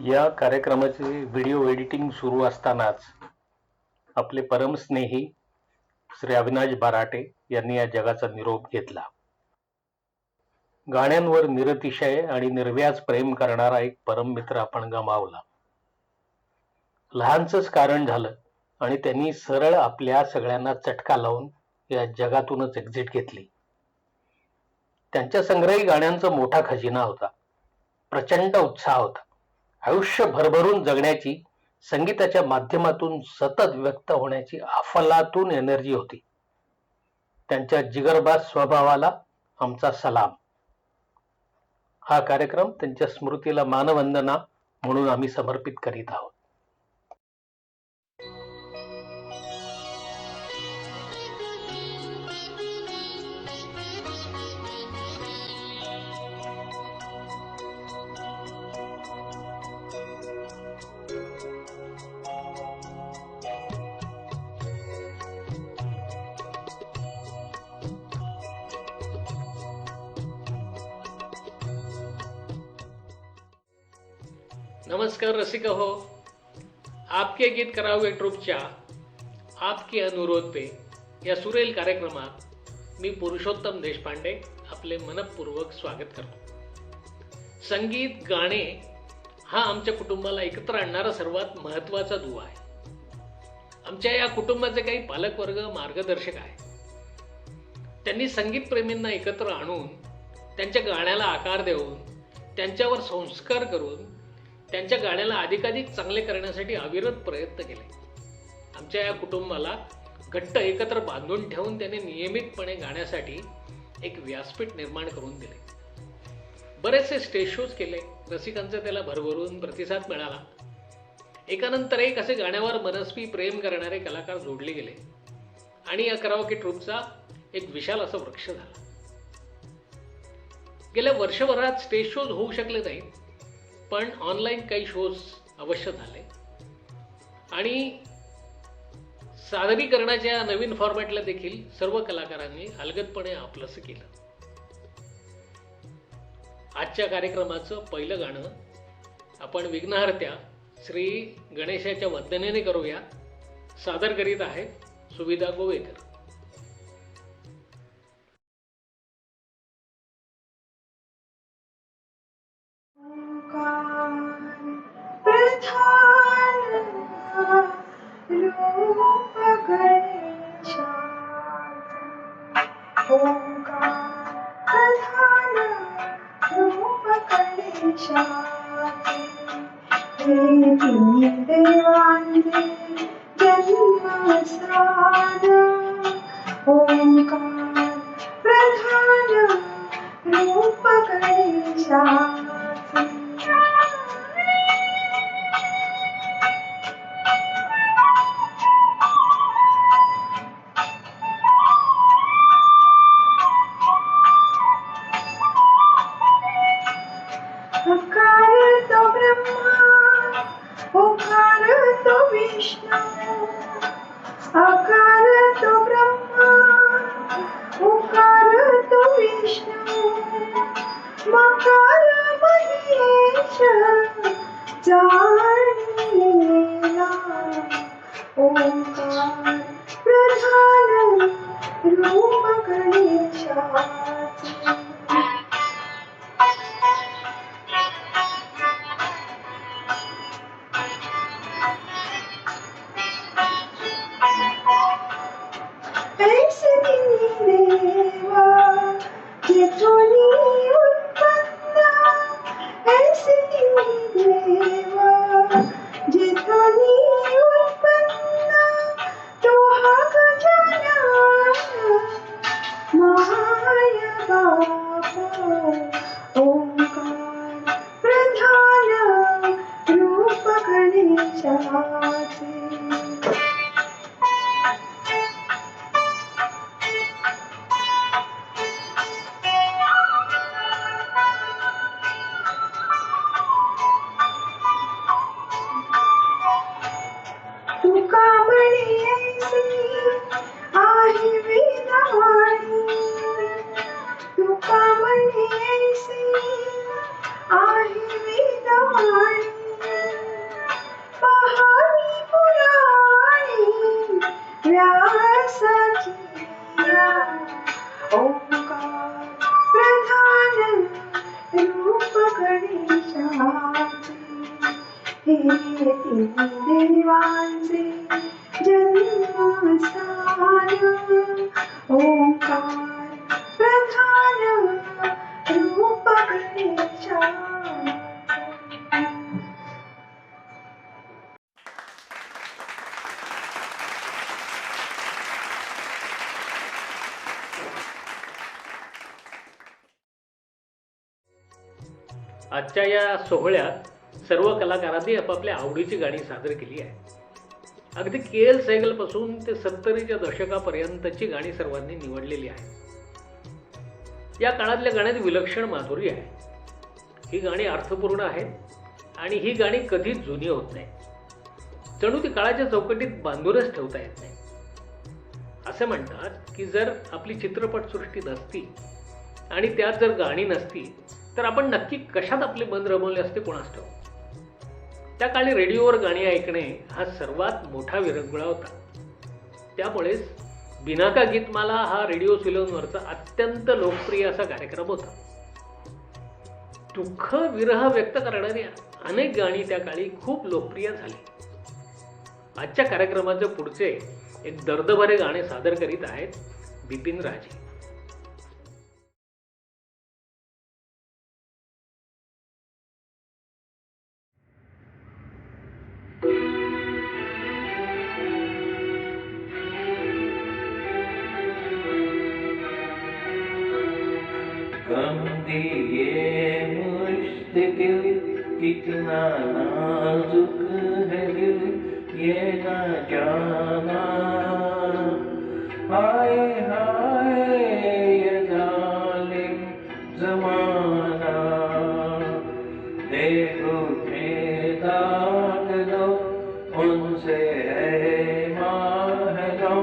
या कार्यक्रमाचे video editing सुरू असतानाच आपले परमस्नेही श्री अविनाश बाराटे यांनी या जगाचा निरोप घेतला. गाण्यांवर निरतिशय आणि निर्व्याज प्रेम करणारा एक परम मित्र आपण गमावला. लहानचंच कारण झालं आणि त्यांनी सरळ आपल्या सगळ्यांना चटका लावून या जगातूनच एक्झिट घेतली. त्यांच्या संग्रही गाण्यांचा मोठा खजिना होता, प्रचंड उत्साह होता, आयुष्य भरभरून जगण्याची, संगीताच्या माध्यमातून सतत व्यक्त होण्याची अफलातून एनर्जी होती. त्यांच्या जिगरबाज स्वभावाला आमचा सलाम. हा कार्यक्रम त्यांच्या स्मृतीला मानवंदना म्हणून आम्ही समर्पित करीत आहोत. नमस्कार रसिक हो, आपके गीत करावे ट्रूपच्या आपके अनुरोध पे या सुरेल कार्यक्रमात मी पुरुषोत्तम देशपांडे आपले मनपूर्वक स्वागत करतो. संगीत गाणे हा आमच्या कुटुंबाला एकत्र आणणारा सर्वात महत्त्वाचा दुवा आहे. आमच्या या कुटुंबाचे काही पालकवर्ग मार्गदर्शक आहे. त्यांनी संगीत प्रेमींना एकत्र आणून त्यांच्या गाण्याला आकार देऊन त्यांच्यावर संस्कार करून त्यांच्या गाण्याला अधिकाधिक चांगले करण्यासाठी अविरत प्रयत्न केले. आमच्या या कुटुंबाला घट्ट एकत्र बांधून ठेवून त्याने नियमितपणे गाण्यासाठी एक व्यासपीठ निर्माण करून दिले. बरेचसे स्टेज शोज केले, रसिकांचा त्याला भरभरून प्रतिसाद मिळाला. एकानंतर एक असे गाण्यावर मनस्वी प्रेम करणारे कलाकार जोडले गेले आणि या कराओके ट्रूपचा एक विशाल असा वृक्ष झाला. गेल्या वर्षभरात स्टेज शोज होऊ शकले नाहीत, पण ऑनलाईन काही शोज अवश्य झाले आणि सादरीकरणाच्या नवीन फॉर्मॅटला देखील सर्व कलाकारांनी अलगदपणे आपलंसं केलं. आजच्या कार्यक्रमाचं पहिलं गाणं आपण विघ्नहर्त्या श्री गणेशाच्या वंदनेने करूया. सादर करीत आहेत सुविधा गोवेकर. आहे वेदवाणी देवांचे जन्मस्थान ओंकार प्रधान रूप गणेशाचे. आजच्या या सोहळ्यात सर्व कलाकारांनी आपापल्या आवडीची गाणी सादर केली आहेत. अगदी के.एल. सहगलपासून ते 70च्या दशकापर्यंतची गाणी सर्वांनी निवडलेली आहेत. या काळातल्या गाण्यात विलक्षण माधुर्य आहे. ही गाणी अर्थपूर्ण आहेत आणि ही गाणी कधीच जुनी होत नाही. जणू ती काळाच्या चौकटीत बांधूनच ठेवता येत नाही. असे म्हणतात की जर आपली चित्रपटसृष्टी नसती आणि त्यात जर गाणी नसती तर आपण नक्की कशात आपले मन रमवले असते कोणास ठाऊक. त्या काळी रेडिओवर गाणी ऐकणे हा सर्वात मोठा विरंगुळा होता. त्यामुळेच बिनाका गीतमाला हा रेडिओ सिलोनवरचा अत्यंत लोकप्रिय असा कार्यक्रम होता. दुःख विरह व्यक्त करणारी अनेक गाणी त्या काळी खूप लोकप्रिय झाली. आजच्या कार्यक्रमाचे पुढचे एक दर्दभरे गाणे सादर करीत आहेत बिपिन राजे. गम दिए मुश्किल कितना नाजुक है दिल ये न जाना. हाय हाय ये जालिम जमाना. देख उठे दाग लो उनसे है माहलों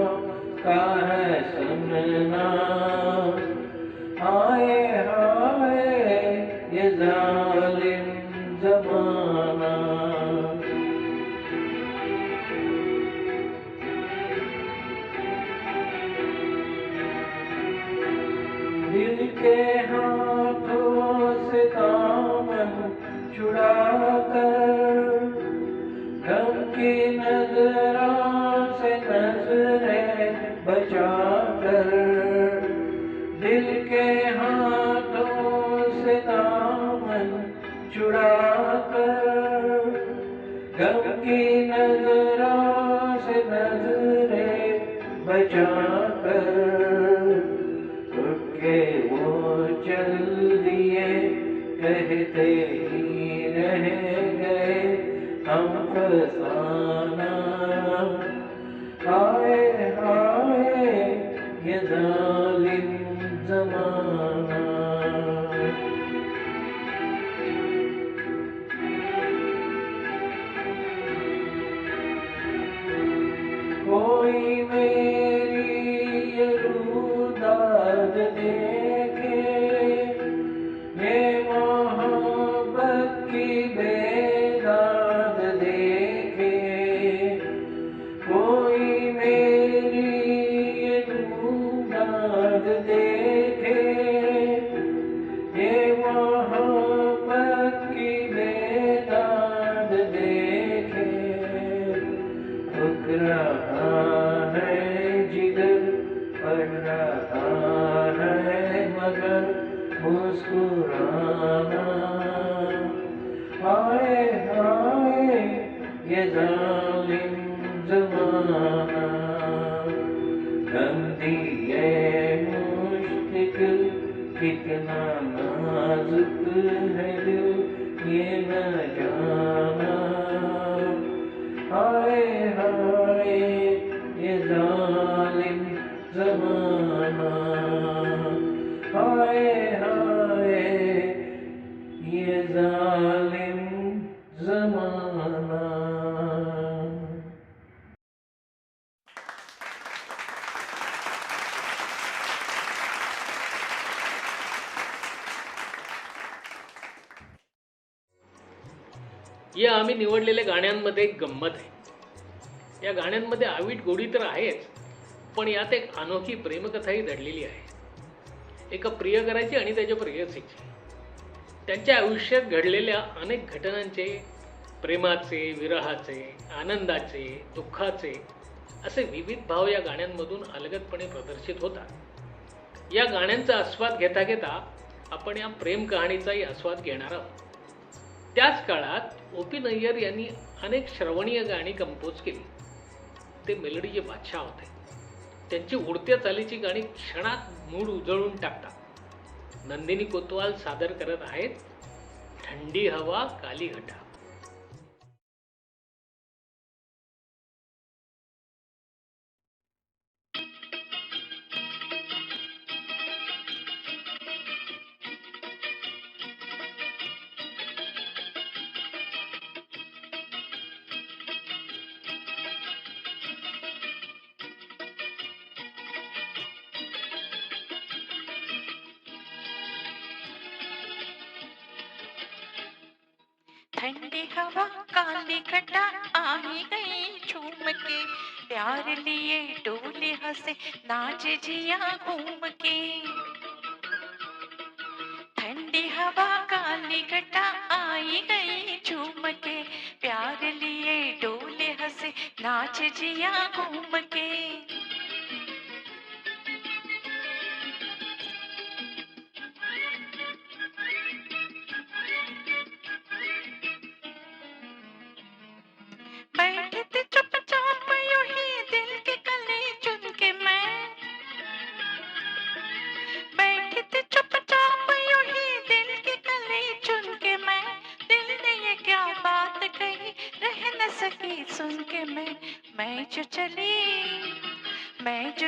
का है सुनना. हाय हाय ये जालिम जमाना. दिल के हाथों से दामन छुड़ा कर गम की नजरों से नजरें बचा कर. दिल के हाथों से दामन छुड़ा कर गम की नजरों से नजरें बचा कर. उठ के वो चल दिए कहते ही रह गए हम फसाना. हाय हाय ये जालिम जमाना. कोई मेरी ये रूदाद देखे ये मोहब्बत की बेदाद देखे. कोई मेरी ये रूदाद देखे ये मोहब्बत की बेदाद देखे. रुक रहा है जिगर पढ़ रहा है मगर मुस्कुराना. हाय हाय ये जालिम जमाना. गम दिए मुश्किल कितना नाजुक है दिल ये न जाना. हाय हाय ये जालिम जमाना. हाय हाय ये जालिम जमाना. या आम्ही निवडलेल्या गाण्यांमध्ये एक गंमत आहे. या गाण्यांमध्ये आवीट गोडी तर आहेच, पण यात एक अनोखी प्रेमकथाही दडलेली आहे. एका प्रियकराची आणि त्याच्या प्रेयसीची. त्यांच्या आयुष्यात घडलेल्या अनेक घटनांचे प्रेमाचे, विरहाचे, आनंदाचे, दुःखाचे असे विविध भाव या गाण्यांमधून अलगदपणे प्रदर्शित होतात. या गाण्यांचा आस्वाद घेता घेता आपण या प्रेम कहाणीचाही आस्वाद घेणार आहोत. त्याच काळात ओ.पी. नय्यर यांनी अनेक श्रवणीय गाणी कंपोज केली. ते मेलडीचे बादशाह होते. त्यांची उडत्या चालीची गाणी क्षणात मूड उजळून टाकतात. नंदिनी कोतवाल सादर करत आहेत थंडी हवा काली घटा. ठंडी हवा काली घटा आई गई झूम के, प्यार लिए डोले हंसे नाच जिया घूम के. ठंडी हवा काली घटा आई गई झूम के, प्यार लिए डोले हंसे नाच जिया घूम के. बैठे थे चुपचाप यूं ही दिल के कली चुन के मैं, बैठे थे चुपचाप यूं ही दिल के कली चुन के मैं. दिल ने ये क्या बात कही रह न सकी सुन के मैं जो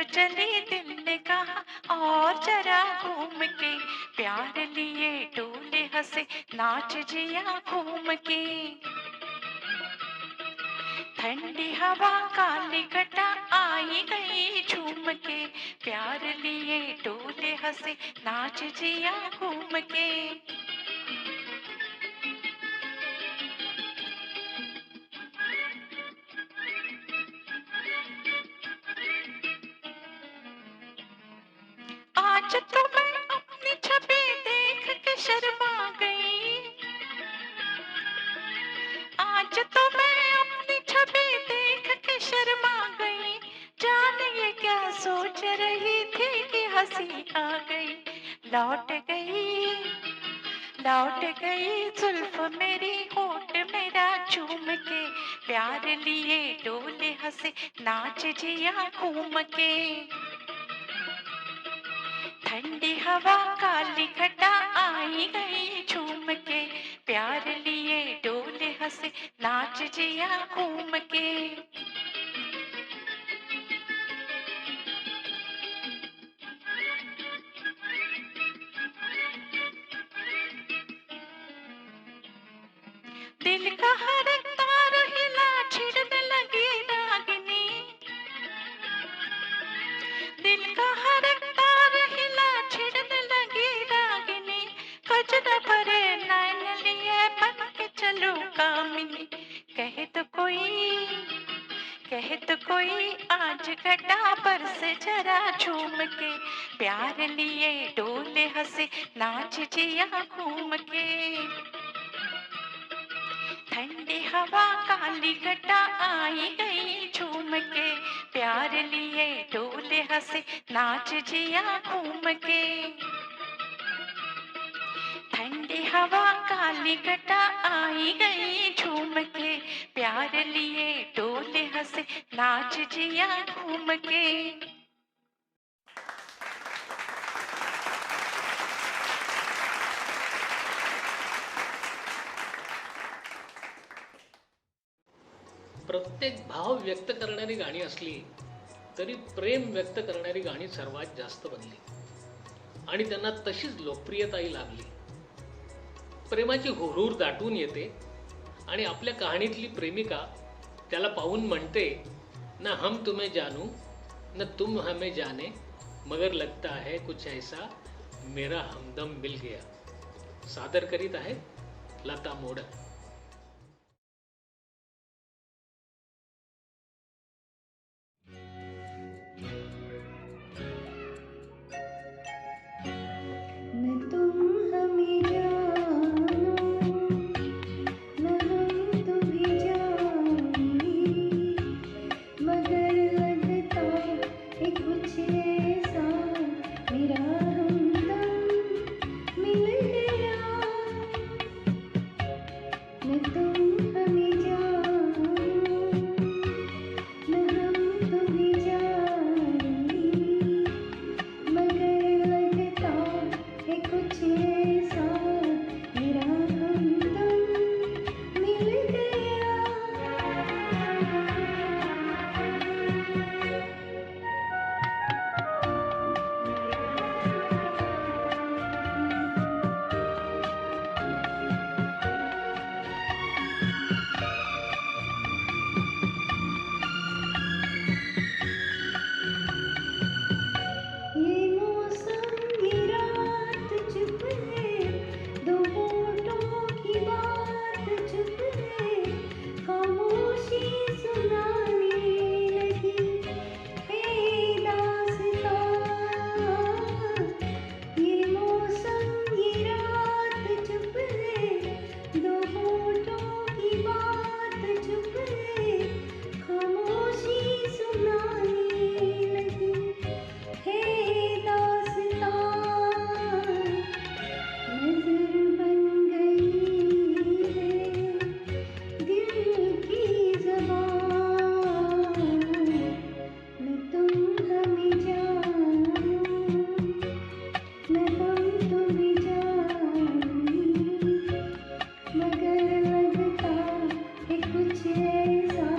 चली दिल ने कहा और जरा घूम के, प्यार लिए डोले हंसे नाच जिया घूम के. ठंडी हवा काली घटा आई गई झूम के, प्यार लिए डोले हंसे नाच जिया घूम के. आज तो मैं अपनी छवि देख के शर्मा गई, आज तो मैं अपनी छवि देख के शर्मा गई. जाने ये क्या सोच रही थी कि हंसी आ गई. लौट गई जुल्फ मेरी होठ मेरा चूम के, प्यार लिए डोले हंसे नाच जिया घूम के. ठंडी हवा काली घटा आई गई झूम के, प्यार लिए डोले हंसे नाच जिया घूम के. दिल का हर तार हिला छिड़ने लगी रागिनी, दिल का हर तार हिला छिड़ने लगी रागिनी. कजरा भरे नैन लिए बन के चलो कामिनी. कहे तो कोई आज घटा पर से जरा झूम के, प्यार लिए डोले हंसे नाच जिया घूम के. ठंडी हवा काली घटा आई गई झूम के, प्यार लिए डोले हंसे नाच जिया घूम के. ठंडी हवा काली घटा आई गई झूम के, प्यार लिए डोले हंसे नाच जिया घूम के. प्रत्येक भाव व्यक्त करणारी गाणी असली तरी प्रेम व्यक्त करणारी गाणी सर्वात जास्त बनली आणि त्यांना तशीच लोकप्रियताही लाभली. प्रेमाची हुरूर दाटून येते आणि आपल्या कहाणीतली प्रेमिका त्याला पाहून म्हणते, न हम तुम्हें जानू न तुम हमें जाने, मगर लगता है कुछ ऐसा मेरा हमदम मिल गया. सादर करीत आहेत लता मोडक. न तुम हमें जानो न हम तुम्हें हमें जानो, न हम तुम्हें जाने, मगर लगता है कुछ ऐसा मेरा हमदम मिल गया। ये मौसम ये रात चुप है, दो होठों की बात चुप है, खामोशी सुनाने लगी है दास्तां। ये मौसम ये रात चुप है, दो होठों की बात चुप है, खामोशी सुनाने लगी है दास्तां। नजर बन गई है दिल की ज़बान, न तुम हमें जानो, न हम तुम्हें जाने, मगर लगता है कुछ ऐसा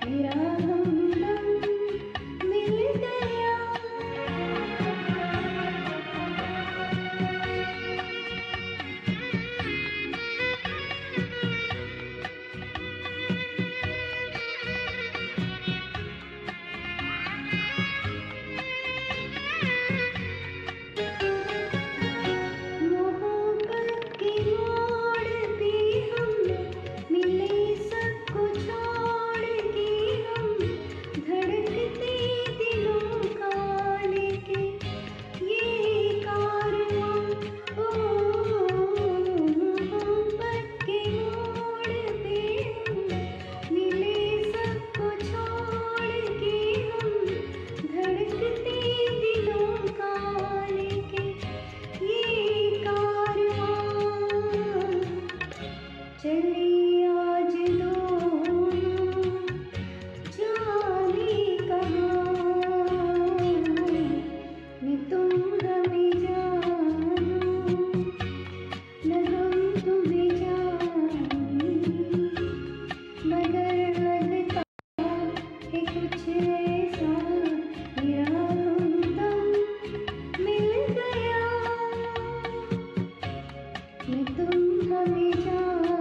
मेरा हमदम मिल गया। मोहब्बत के मोड़ पे हम मिले, सबको छोड़ के हम धड़कते दिलों का लेके ये कारवां। ओ मोहब्बत के मोड़ पे हम मिले, सबको छोड़ के हम धड़कते दिलों का लेके ये कारवां। चले आज दोनों जाने कहाँ, न तुम हमें जानो, न हम तुम्हें जाने, मगर लगता है कुछ ऐसा मेरा हमदम मिल गया। न तुम हमें जानो,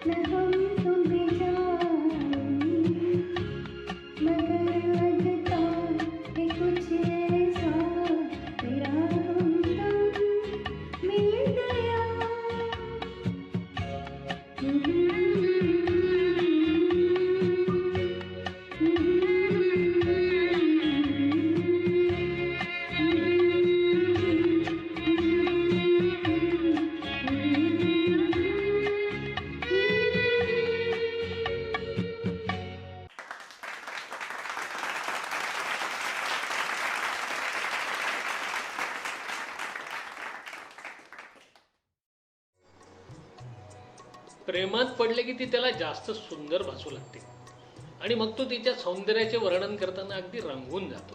न हम तुम्हें जाने, मगर लगता है कुछ ऐसा मेरा हमदम मिल गया। प्रेमात पडले की ती त्याला जास्त सुंदर भासू लागते आणि मग तो तिच्या सौंदर्याचे वर्णन करताना अगदी रंगून जातो.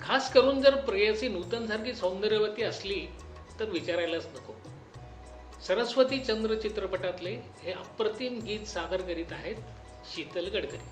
खास करून जर प्रेयसी नूतन सारखी सौंदर्यवती असली तर विचारायलाच नको. सरस्वती चंद्र चित्रपटातले हे अप्रतिम गीत सादर करीत आहेत शीतल गडकरी.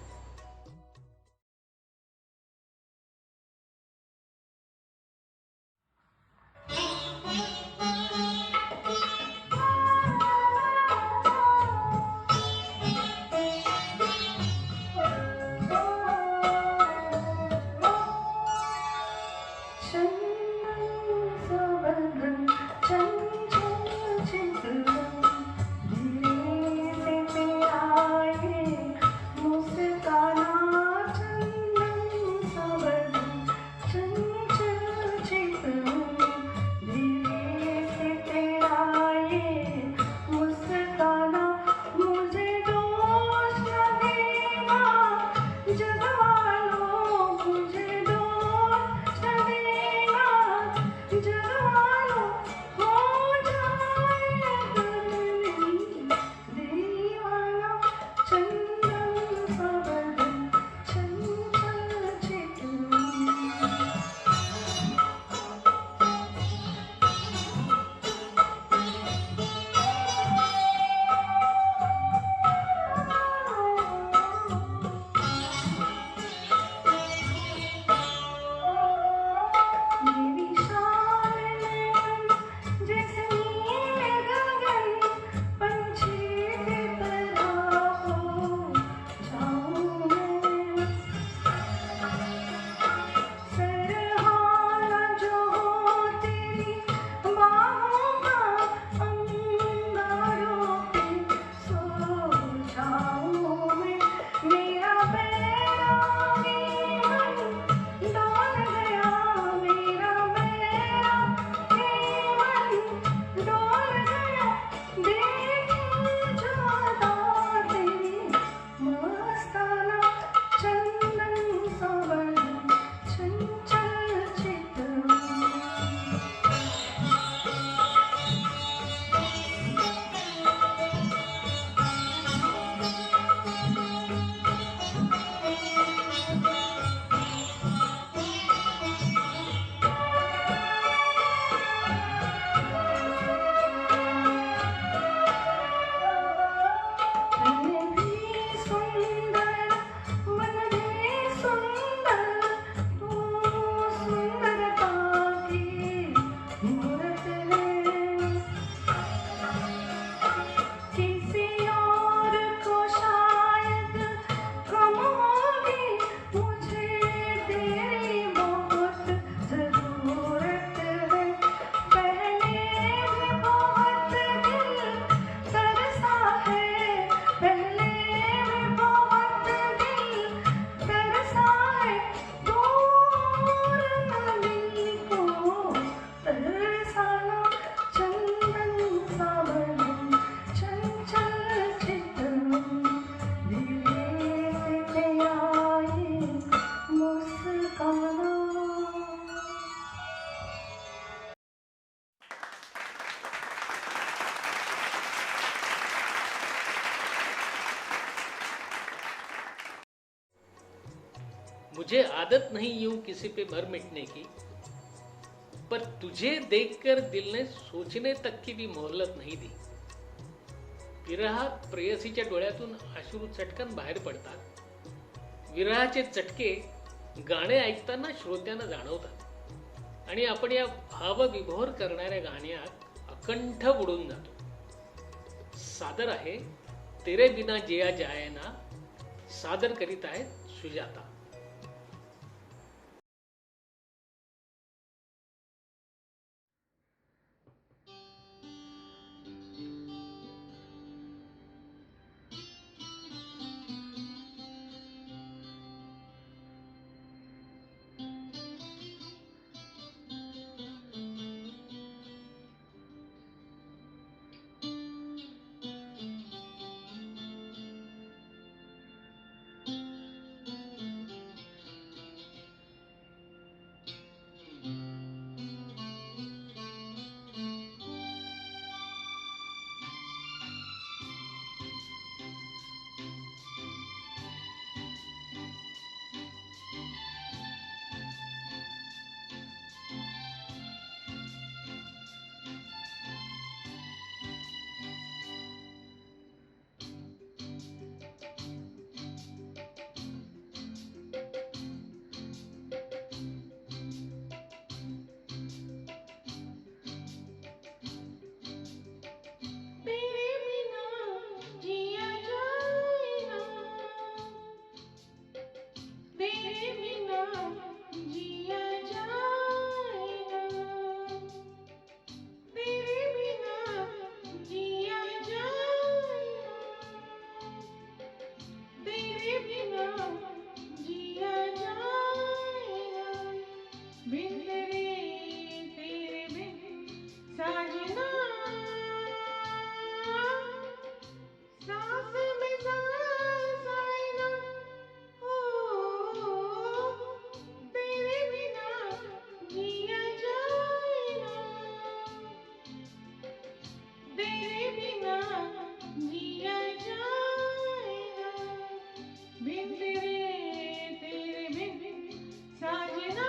मुस्कान मुझे आदत नहीं यूं किसी पे मर मिटने की, पर तुझे देखकर दिल ने सोचने तक की भी मोहलत नाही दी. विरहात प्रेयसीच्या डोळ्यातून अश्रू चटकन बाहेर पडतात. विरहाचे चटके गाणे ऐकताना श्रोत्यांना जाणवतात आणि आपण या भावविभोर करणाऱ्या गाण्यात अकंठ बुडून जातो. सादर आहे तेरे बिना जिया जाए ना, सादर करीत आहेत सुजाता. तेरे बिना जिया जाए ना, तेरे बिना जिया जाए ना, तेरे बिना जिया जाए ना, तेरे बिना जिया जाए ना, बिन तेरे बिन साजना, सांस में सांस आए ना, ओ तेरे बिना जिया जाए ना, तेरे बिना जिया जाए ना, बिन तेरे बिन साजना,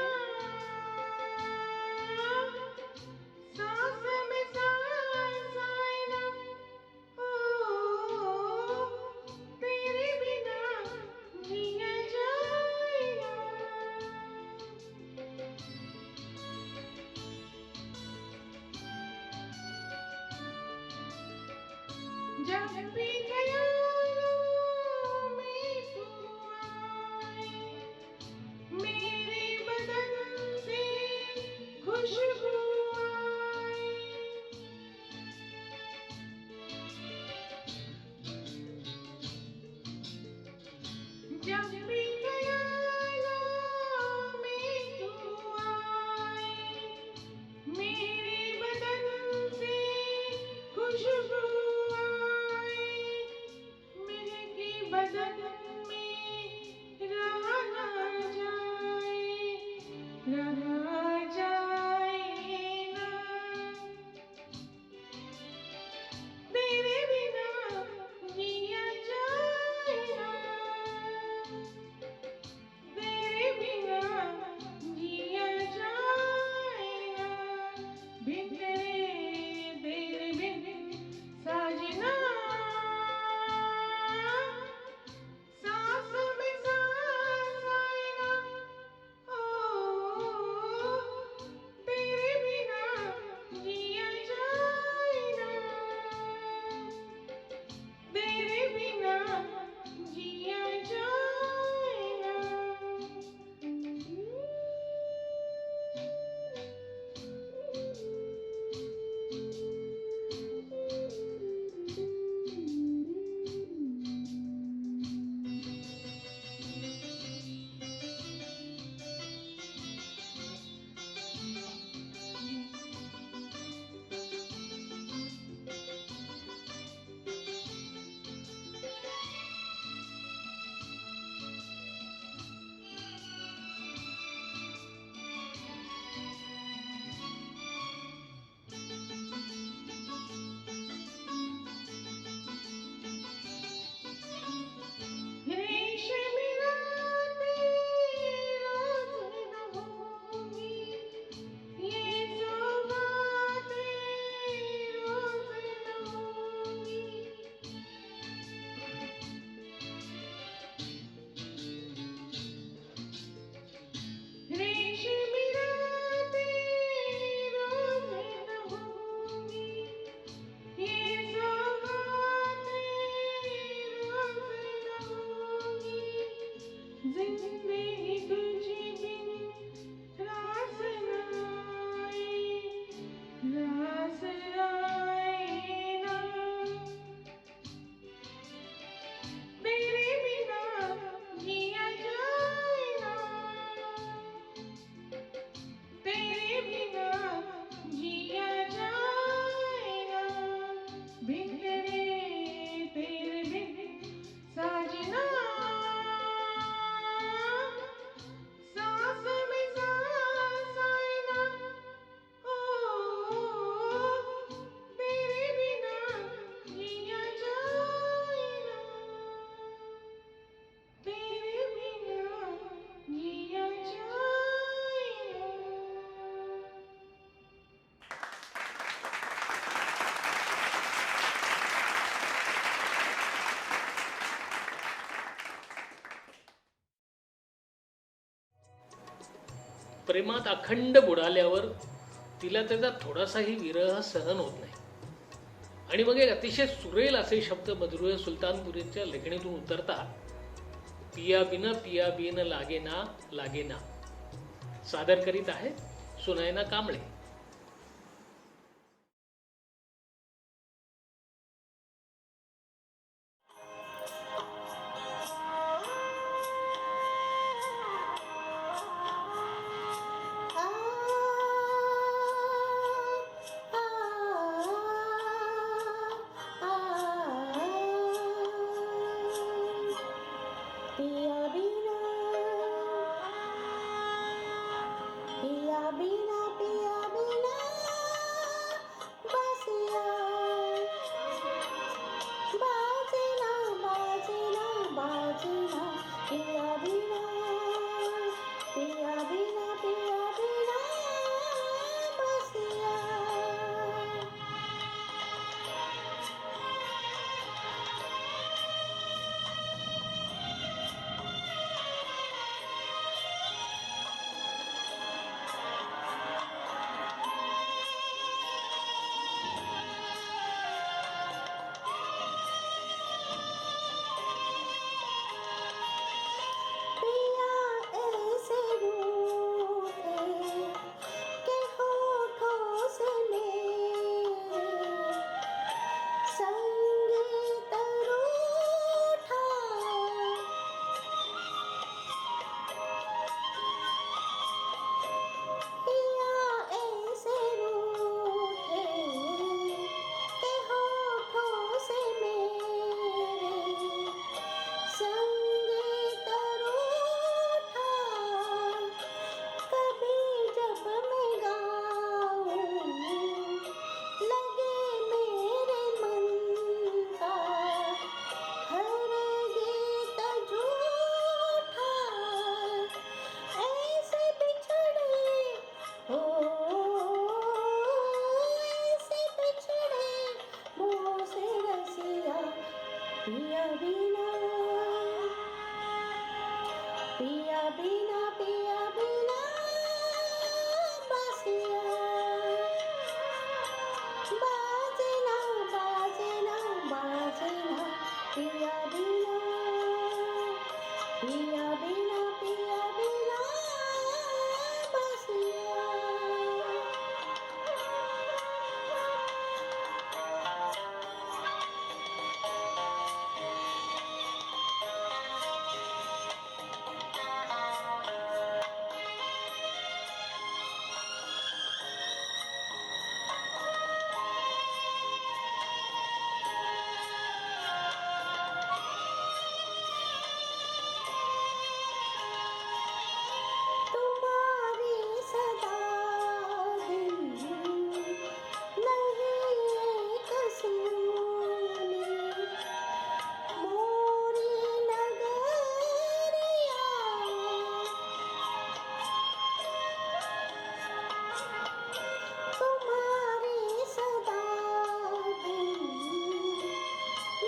सांस में सांस आए ना, ओ तेरे बिना जिया जाए ना. जब भी ख्यालों में तू आए, मेरे बदन से खुशबू आए, जब भी ख्यालों में तू आए, मेरे बदन से खुशबू आए, प्रेमात अखंड बुडाल्यावर तिला त्याचा थोडासाही विरह सहन होत नाही. आणि मग एक अतिशय सुरेल असे शब्द मधुरे सुलतानपुरीच्या लेखणीतून उतरतात. पिया बिन लागेना लागेना. सादर करीत आहे सुनयना कांबळे. पिया बिना पिया बिना पिया बिना बसिया बाजना बाजना बाजना पिया बिना पिया बिना पिया बिना बसिया. पिया ऐसे रूठे के होठों से मेरे संगीत रूठा. पिया ऐसे रूठे के होठों से मेरे संगीत रूठा. कभी जब मैं गाऊं लगे मेरे मन का हर गीत झूठा. ऐसे बिछड़े हो ऐसे बिछड़े मुँह से रसिया. पिया बिना पिया बिना पिया बिना बसिया बाजना बाजना बाजना. पिया बिना पिया बिना पिया बिना बसिया. तुम्हारी सदा बिन नहीं एक सूनी मोरी नगरिया. तुम्हारी सदा बिन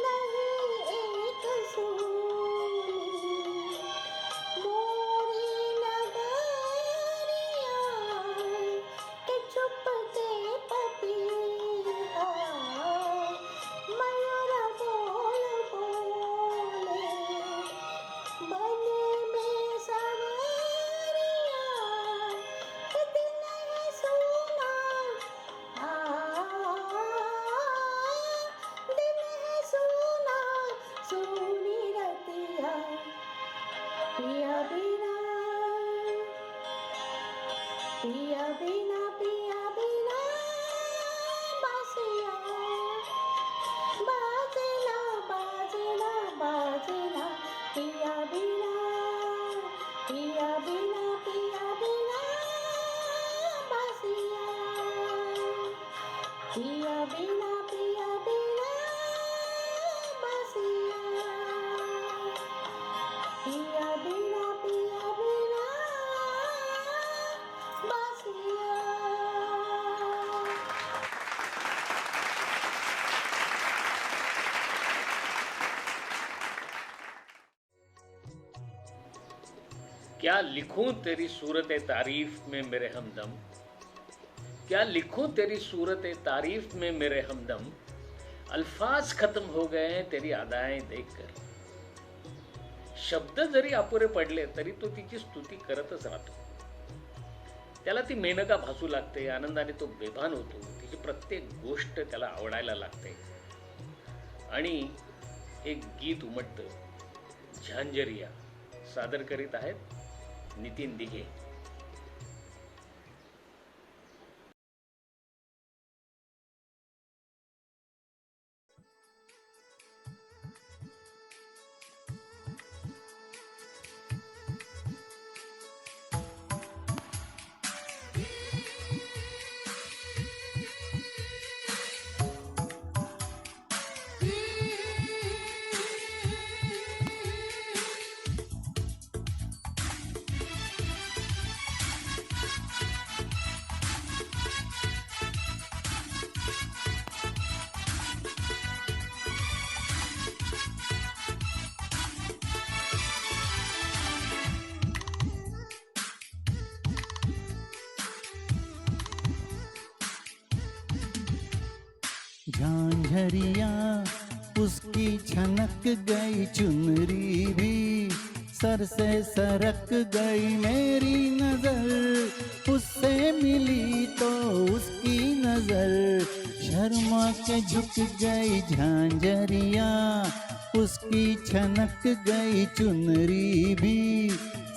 नहीं एक सूनी मोरी नगरिया. के चुप के पपीहा मयूर बोल बोले बन में सवरिया. के दिन है सोना दिन है सोना सोनी रतिया. पिया बिना पिया बिना पिया बिना बसिया बाजना बाजना बाजना. पिया बिना पिया बिना पिया बिना बसिया पिया बिना पिया बिना बसिया. पिया बिना पिया बिना बसिया. क्या लिखूं तेरी सूरत तारीफ में मेरे हमदम, क्या लिखूं तेरी सूरत तारीफ में मेरे हमदम, अल्फाज खत्म हो गए हैं तेरी अदाएं देखकर. शब्द जरी अपुरे पडले तरी तो तिची स्तुती करतच राहतो. त्याला ती मेनका भासू लागते, आनंदाने तो बेभान होतो, तिची प्रत्येक गोष्ट त्याला आवडायला लागते. आणि एक गीत उमटतं, झांझरिया. सादर करीत आहेत नितीन दिघे. झांझरिया उसकी छनक गई चुनरी भी, सर से सरक गई मेरी नजर, उससे मिली तो उसकी नजर शर्मा के झुक गई झांझरिया, उसकी छनक गई चुनरी भी,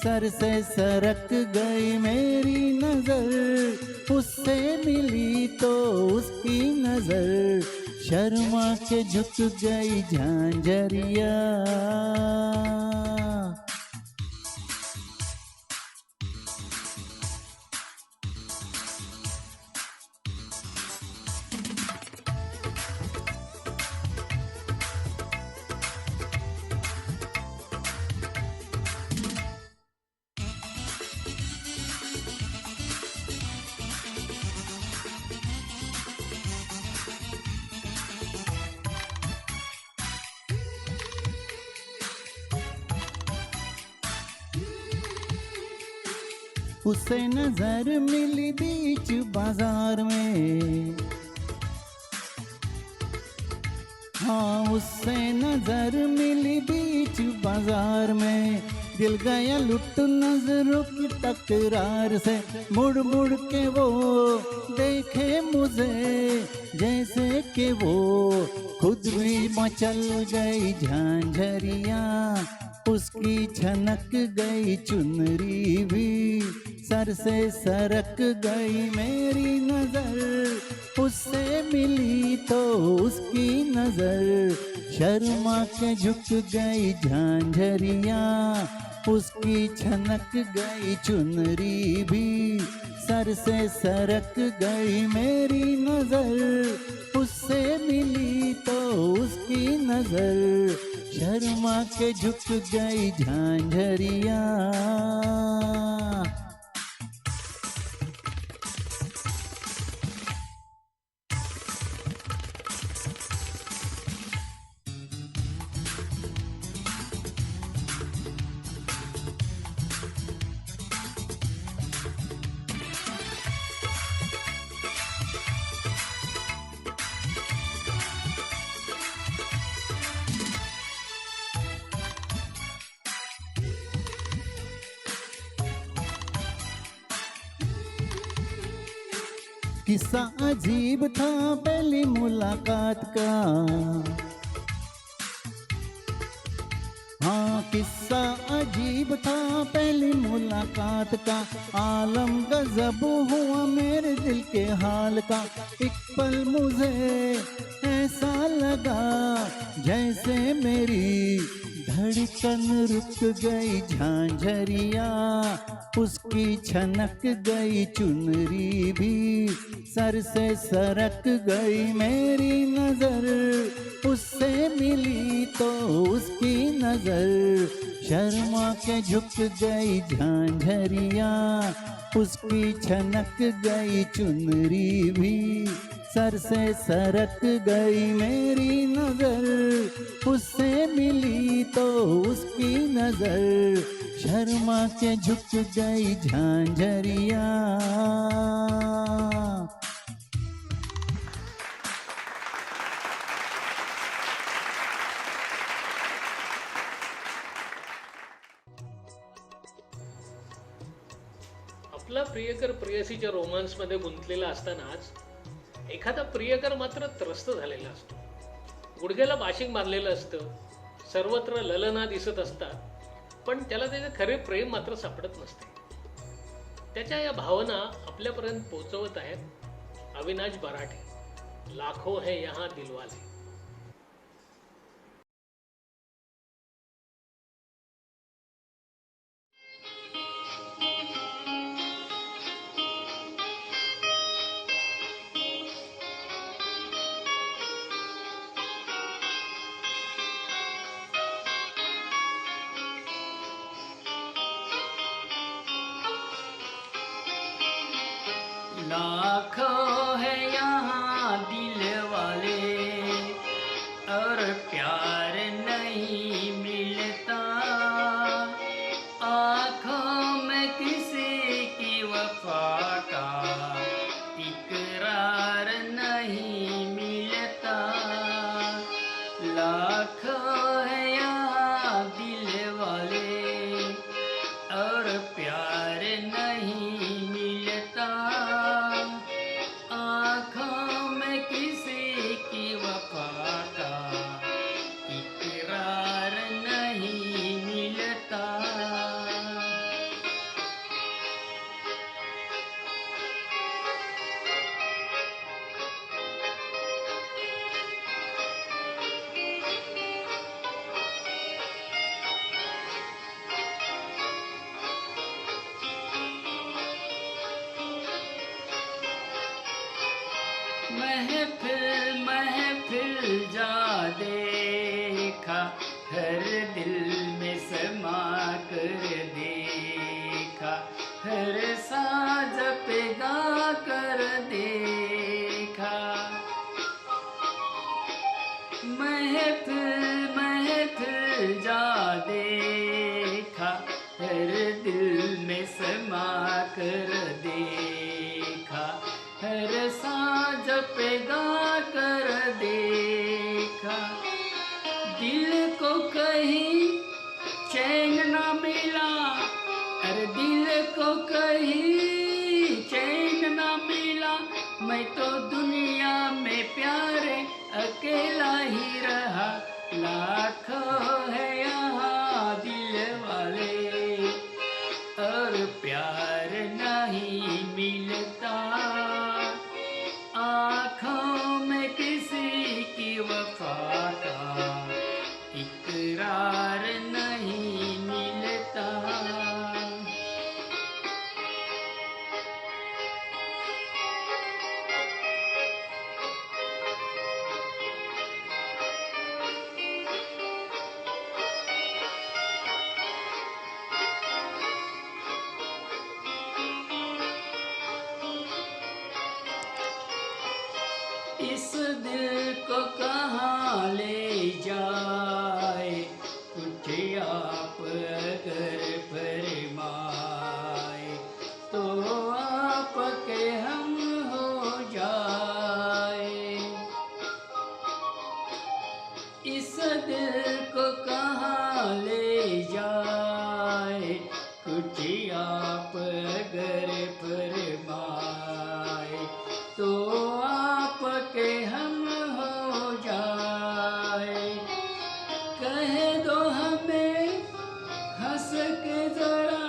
सर से सरक गई मेरी नजर, उससे मिली तो उसकी नजर शर्मा के झुक गई झांझरिया. उसे नजर मिली बीच बाजार में, हाँ उससे नजर मिली बीच बाजार में, दिल गया लुट नजरों की टकरार से, मुड़ मुड़ के वो देखे मुझे जैसे कि वो खुद भी मचल गई झांझरिया, उसकी छनक गई चुनरी भी, सर से सरक गई मेरी नजर, उससे मिली तो उसकी नजर शर्मा के झुक गई झांझरिया, उसकी छनक गई चुनरी भी, सर से सरक गई मेरी नजर, उससे मिली तो उसकी नजर शर्मा के झुक गई झांझरिया. किस्सा अजीब था पहली मुलाकात का, हाँ किस्सा अजीब था पहली मुलाकात का, आलम गजब हुआ मेरे दिल के हाल का, एक पल मुझे ऐसा लगा जैसे मेरी धड़कन रुक गई झांझरिया, उसकी छनक गई चुनरी भी, सर से सरक गई मेरी नजर, उससे मिली तो उसकी नजर शर्मा के झुक गई झांझरिया, उसकी छनक गई चुनरी भी, सर से सरक गई मेरी नजर, उससे मिली पड़ी तो उसकी नजर, शर्मा के झुक गई झांझरिया। आपला प्रियकर प्रेयसीच्या रोमांसमध्ये गुंतलेला असतानाच एखादा प्रियकर मात्र त्रस्त झालेला असतो. गुडघ्याला बाशिंग बांधलेलं असतं, सर्वत्र ललना दिसत असतात, पण त्याला त्याचे खरे प्रेम मात्र सापडत नसते. त्याच्या या भावना आपल्यापर्यंत पोहोचवत आहेत अविनाश बराटे. लाखो है यहाँ दिलवाले. लाखों है यहाँ दिल वाले और प्यार नहीं मिलता, आँखों में किसी की वफा का इकरार नहीं मिलता। लाखों है यहाँ दिल वाले और प्यार नहीं मिलता, आँखों में किसी की वफा का इकरार नहीं मिलता। महफिल महफिल जा देखा, हर दिल में समा कर देखा, हर साज पे गा कर देखा। महफिल महफिल जा देखा, हर दिल में समा कर देखा, हर साज पे गा कर देखा। दिल को कहीं चैन ना मिला, अरे दिल को कहीं चैन ना मिला, मैं तो दुनिया में प्यारे अकेला ही रहा। लाखों है यहाँ दिल वाले और प्यार नहीं मिलता, आँखों में किसी की वफा का इकरार नहीं मिलता। इस दिल को कहाँ ले जाए, कुछ आप अगर फरमाए तो आपके हम हो जाए। इस दिल को कहाँ ले जाए, कुछ आप अगर फरमाए तो आपके हम हो जाए। कह दो हमें हंस के जरा,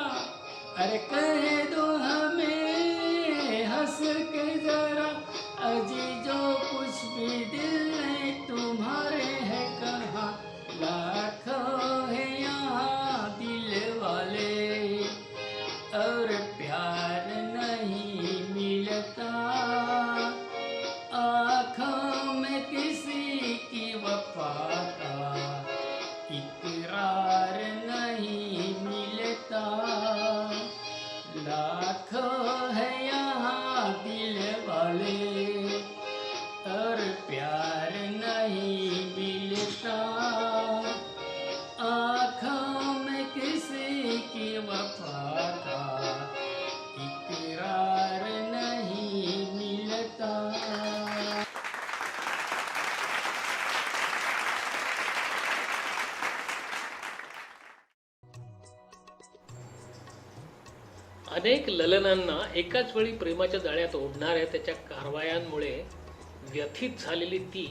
अरे कह दो हमें हंस के जरा, अजी जो कुछ भी दिल में तुम्हारे है कहाँ। लाखों है यहाँ दिल वाले और प्यार नहीं मिलता, आँखों में किसी की वफा का इकरार नहीं मिलता। अनेक ललनांना एकाच वेळी प्रेमाच्या जाळ्यात ओढणाऱ्या त्याच्या कारवायांमुळे व्यथित झालेली ती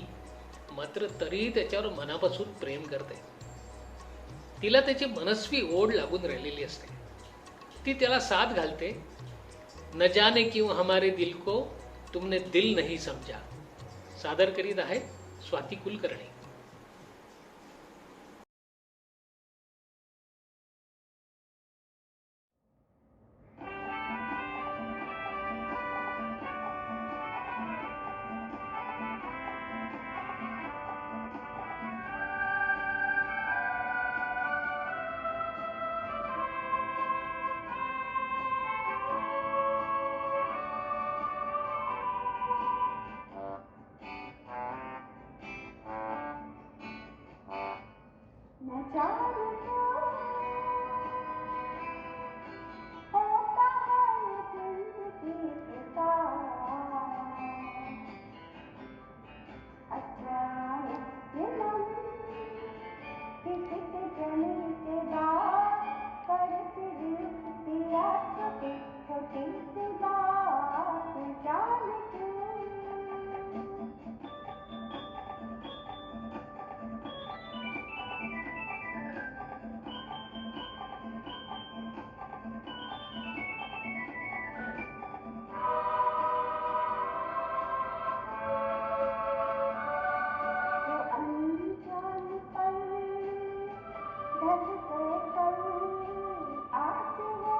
मात्र तरीही त्याच्यावर मनापासून प्रेम करते. तिला त्याची मनस्वी ओढ लागून राहिलेली असते. ती त्याला साथ घालते. न जाने क्यों हमारे दिल को तुमने दिल नहीं समझा. सादर करीत आहेत स्वाती कुलकर्णी. न जाने क्यों होता है जिंदगी के साथ अचानक ये मन किसी के जाने के बाद करती रुकती छोटी छोटी सी बात न जाने क्यों जो अनजान पल ढल गए कल आज वो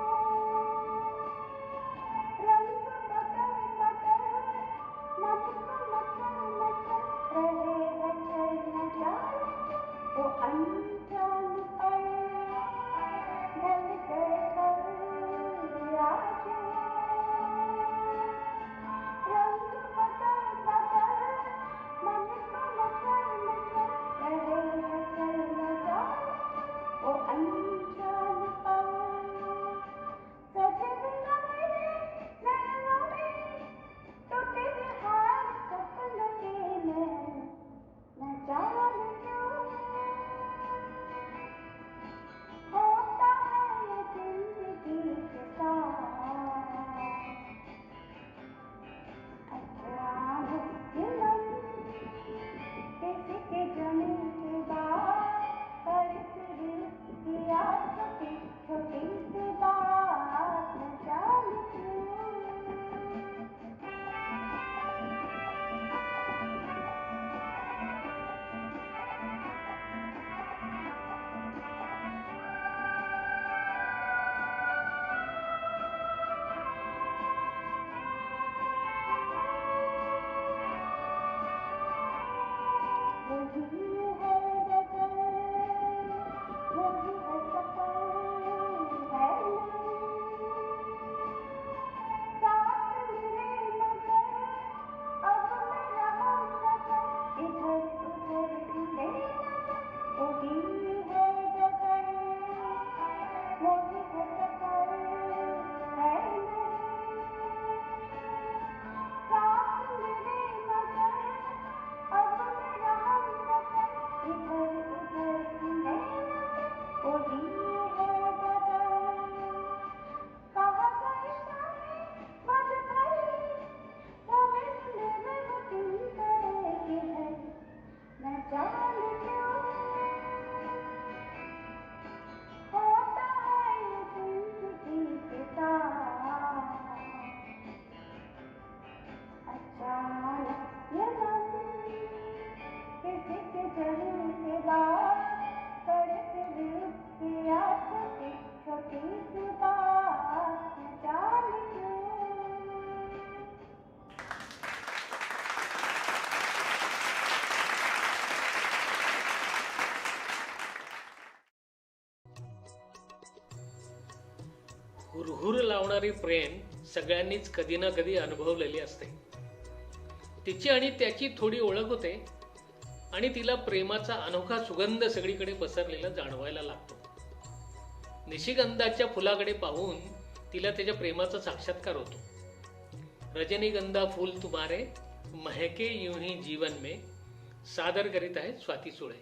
रंग बदल बदल मन को मचल मचल रहे हैं चल न जाने वो अनजान पल ढल गए कल आज वो रंग बदल बदल मन को मचल मचल रहे हैं चल न जाने वो अनजान पल सजे बिना मेरे नैनों में टूटे हार सपनों के मैं न जाने क्यों होता है ये जिंदगी के साथ अचानक ये मन किसी के जाने के बाद करती रुकती छोटी छोटी सी बात न जाने क्यों वही है गजल वही है सफर है साथ मेरे मगर अब मेरा हमसफर इधर उधर ढूंढे वही है गजल वही है सफर है साथ मेरे मगर अब मेरा हमसफर इधर उधर ढूंढे वही है गजल कहाँ गए सारे मत भरे वो मिलने में वो दिन गए किधर न जाने क्यों होता है ये जिंदगी के साथ अचानक ये मन किसी के जाने के बाद करती रुकती छोटी छोटी सी बात न जाने क्यों हुरहुर लावणारी प्रेम सगळ्यांनीच कधी ना कधी अनुभवलेली असते. तिची आणि त्याची थोडी ओळख होते आणि तिला प्रेमाचा अनोखा सुगंध सगळीकडे पसरलेला जाणवायला लागतो. निशिगंधाच्या फुलाकडे पाहून तिला त्याच्या प्रेमाचा साक्षात्कार होतो. रजनीगंधा फूल तुम्हारे महके यूं ही जीवन में सादर करीत आहेत स्वाती सुळे.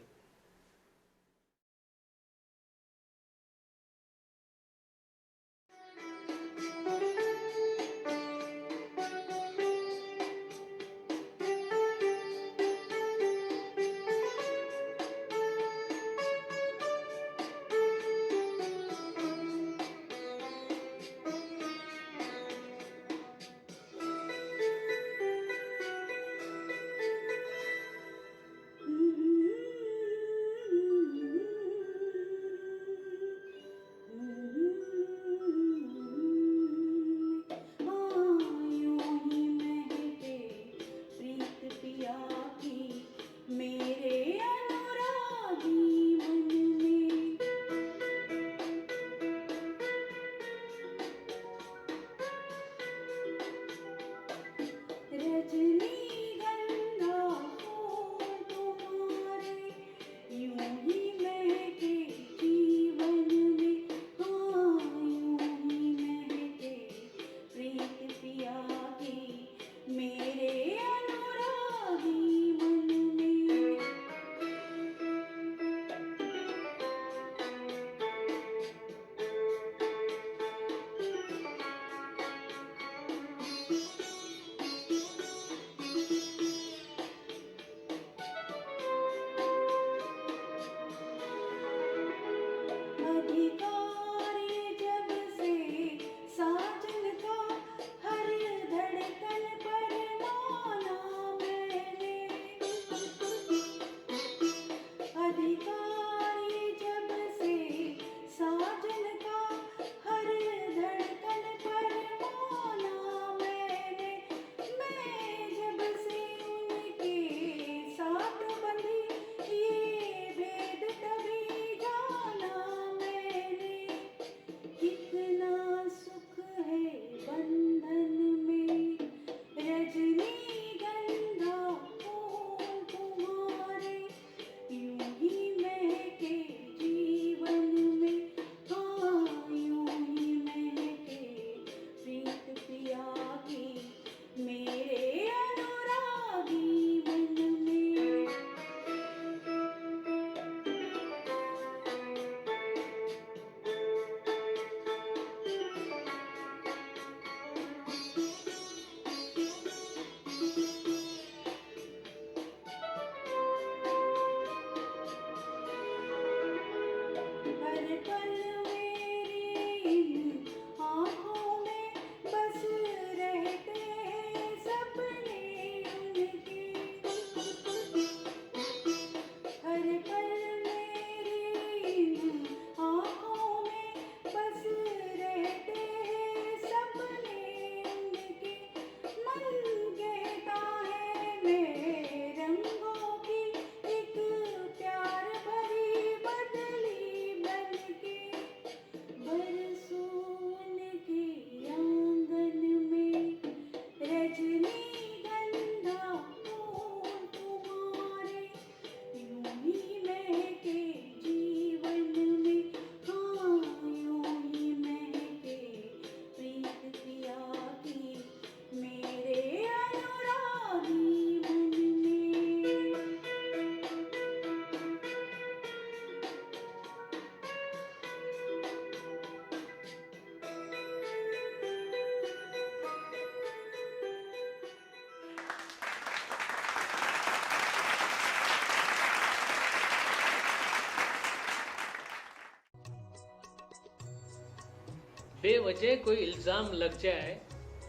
बेवजह कोई इल्जाम लग जाए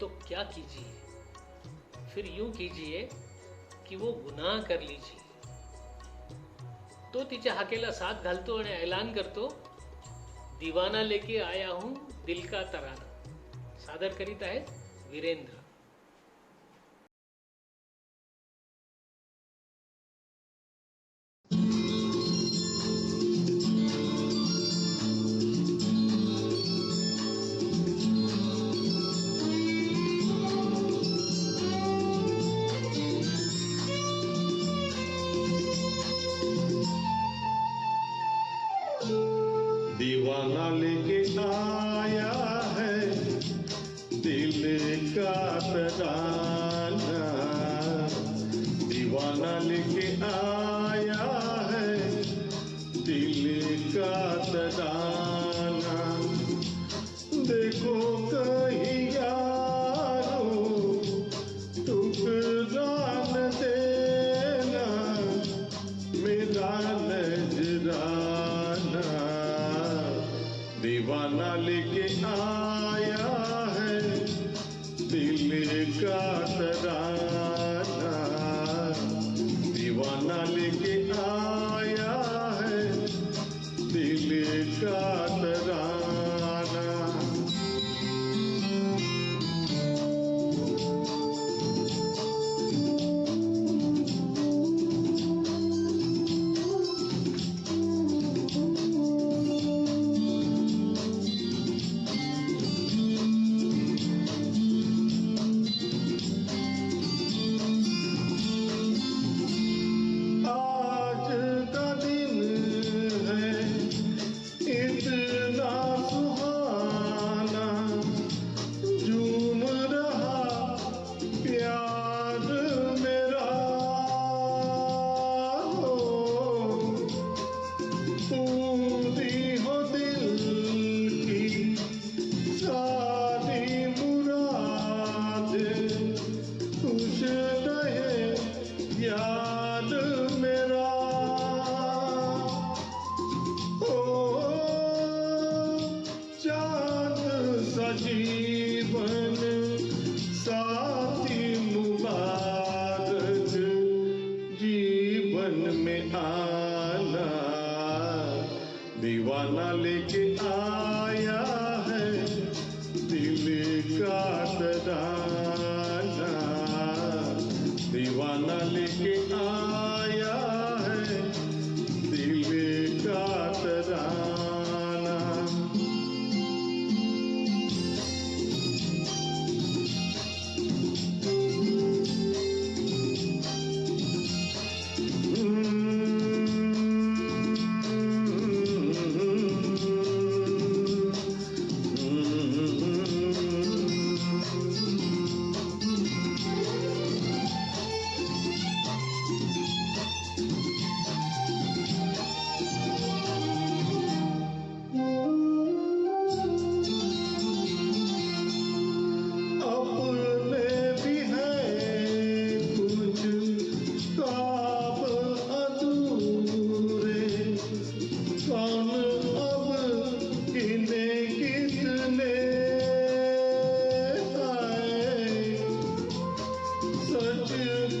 तो क्या कीजिए? फिर यूं कीजिए की वो गुन्हा कर लीजिए. तो तिच्या हाकेला साथ घालतो आणि ऐलान करतो, दीवाना लेके आया हूं दिल का तराना. सादर करीत आहेत वीरेंद्र. दीवाना लेके आया है दिल का तराना. दीवाना लेके आया है दिल का तराना. देखो कहीं यारो टुकड़ा न देना मेरा नजराना. दीवाना लेके आया है दिल का तराना. दीवाना लेके आया है दिल का तराना. आज का दिन है इतना सुहाना. झूम रहा प्यार मेरा हो. पूरी हो दिल की सारी मुरादें. खुश रहे याद मेरा. ओ चांद सा जीवन साथी मुबारक जीवन में आना. दीवाना लेके आया है दिल का तराना. दीवाना लेके आया है दिल का तराना. अपने भी हैं कुछ ख्वाब अधूरे. कौन अब किन्हें किसने आए. सच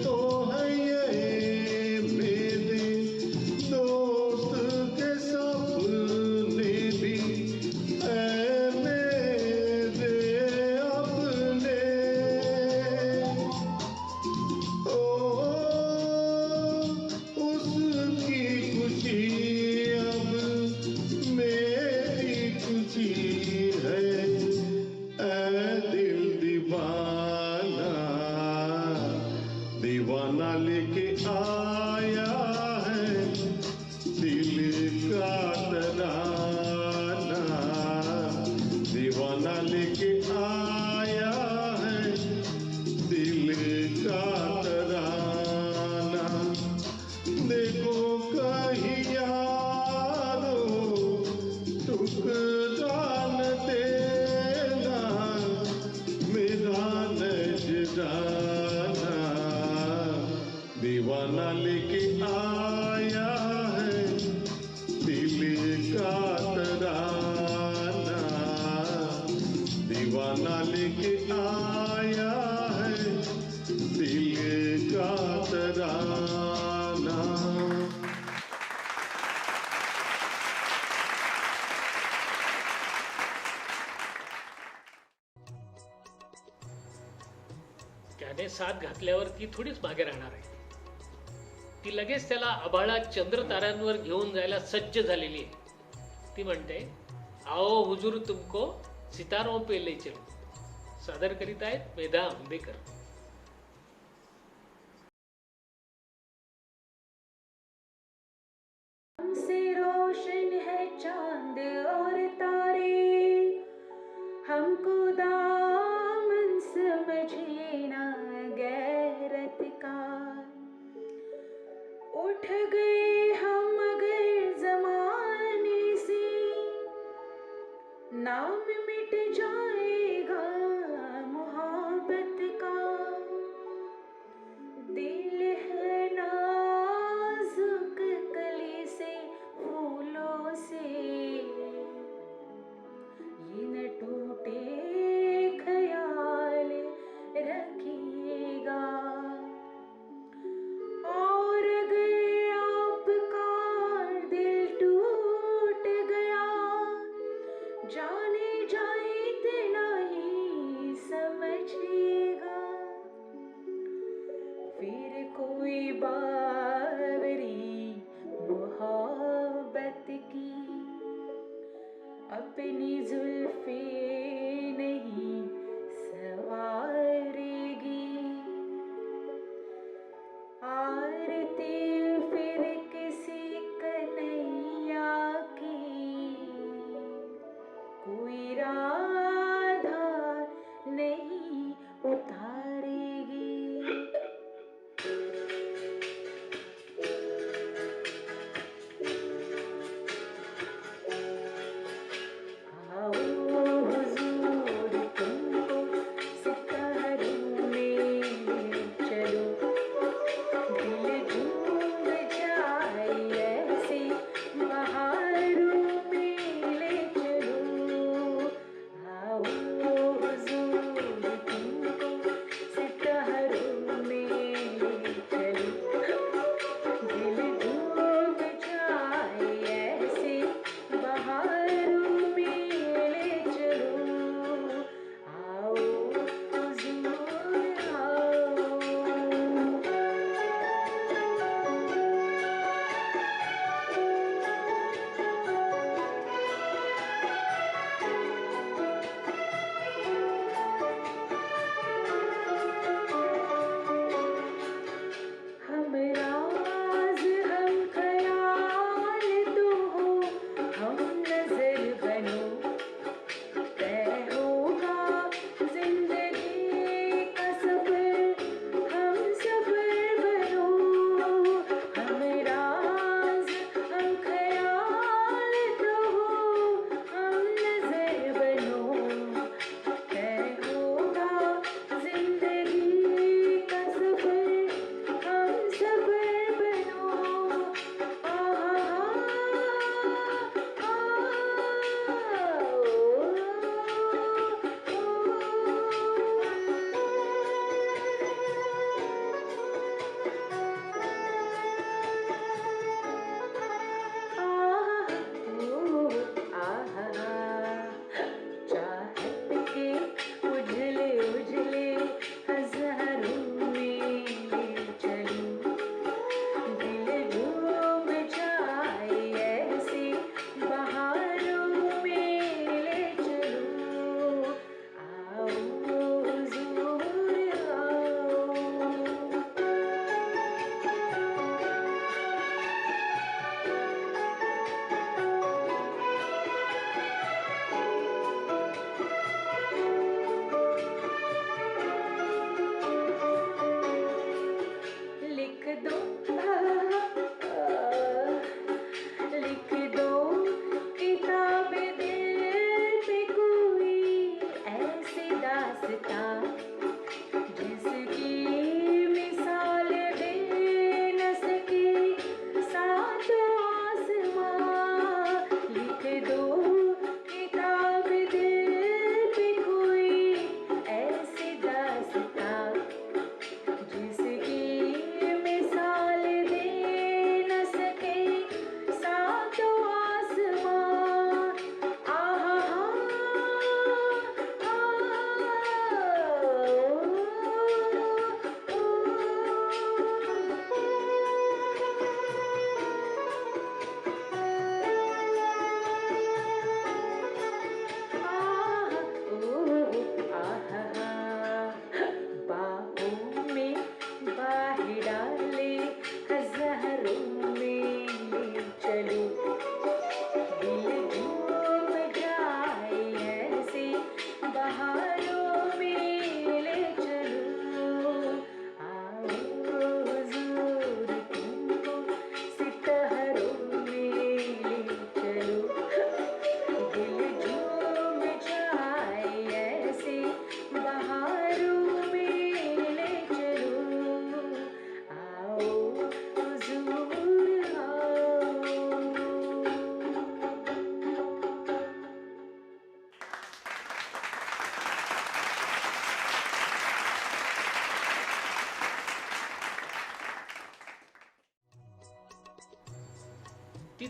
तो है ये मेरे दोस्त के सपने भी है मेरे अपने. ओ उसकी खुशी अब मेरी खुशी है. ऐ दिल दीवाना. दीवाना लेके आया है दिल का तराना. दीवाना लेके आया है दिल का तराना. देखो कहीं यारो टुकड़ा न देना मेरा नजराना. दीवाना लेके आया है दिल का तराना. दीवाना लेके आया है दिल का तराना। त्याने साथ घातल्यावर ती थोडीच मागे राहणार आहे. ती लगेच त्याला आभाळात चंद्र ताऱ्यांवर घेऊन जायला सज्ज झालेली आहे. ती म्हणते, आओ हुजूर तुमको सितारों पे ले चलो. सादर करीत आहेत मेधा आंबेकर. हमसे रोशन है चांद और तारे, हमको दामन समझे ना गैरत का. उठ गए हम अगर जमाने से, नाम मिट जाएगा मोहब्बत का. दिल है नाजुक कली से फूलों से, ये न टूटे ख्याल रखिएगा. और अगर आपका दिल टूट गया, जाने जाए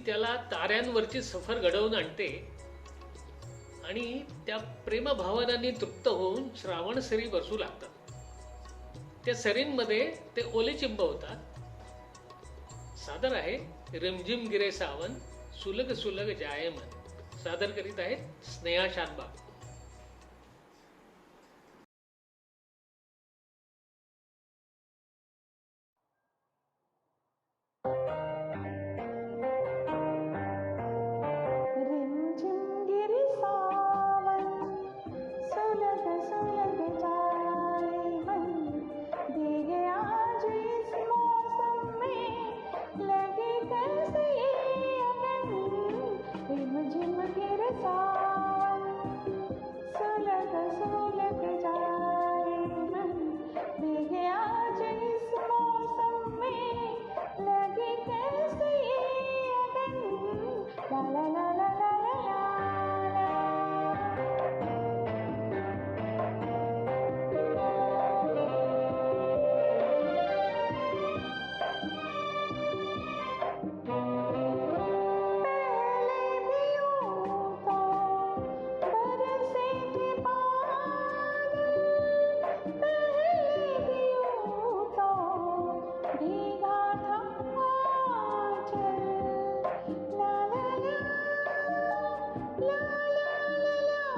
त्याला ताऱ्यांवरची सफर घडवून आणते आणि त्या प्रेमभावनांनी तृप्त होऊन श्रावण सरी बसू लागतात. त्या सरींमध्ये ते ओले चिंब होतात. सादर आहे रिमझिम गिरे सावन सुलग सुलग जाये मन. सादर करीत आहेत स्नेहा शानबाग. रिमझिम गिरे सावन सुलग सुलग जाए मन भीगे आज इस मौसम में लगे कैसे ये अगन. रिमझिम गिरे सावन सुलग सुलग जाए मन भीगे आज इस मौसम में लगे कैसे ये अगन. ला ला ला ला ला ला ला पहले भी यूं तो बरसे थे बादल. पहले भी यूं तो भीगा था आंचल. ला ला ला ला ला ला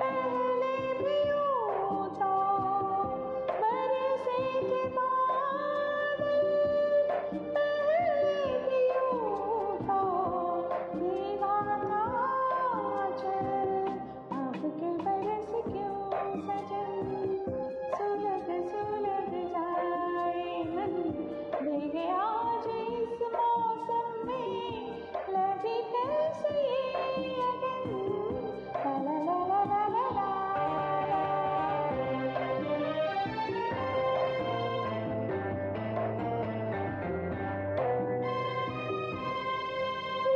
पहले भी यूं तो बरसे थे बादल. पहले भी यूं तो भीगा था आंचल. अब के बरस क्यों सजन सुलग सुलग जाए मन भीगे आज इस मौसम में लगे कैसे ये अगन. ला ला ला ला ला ला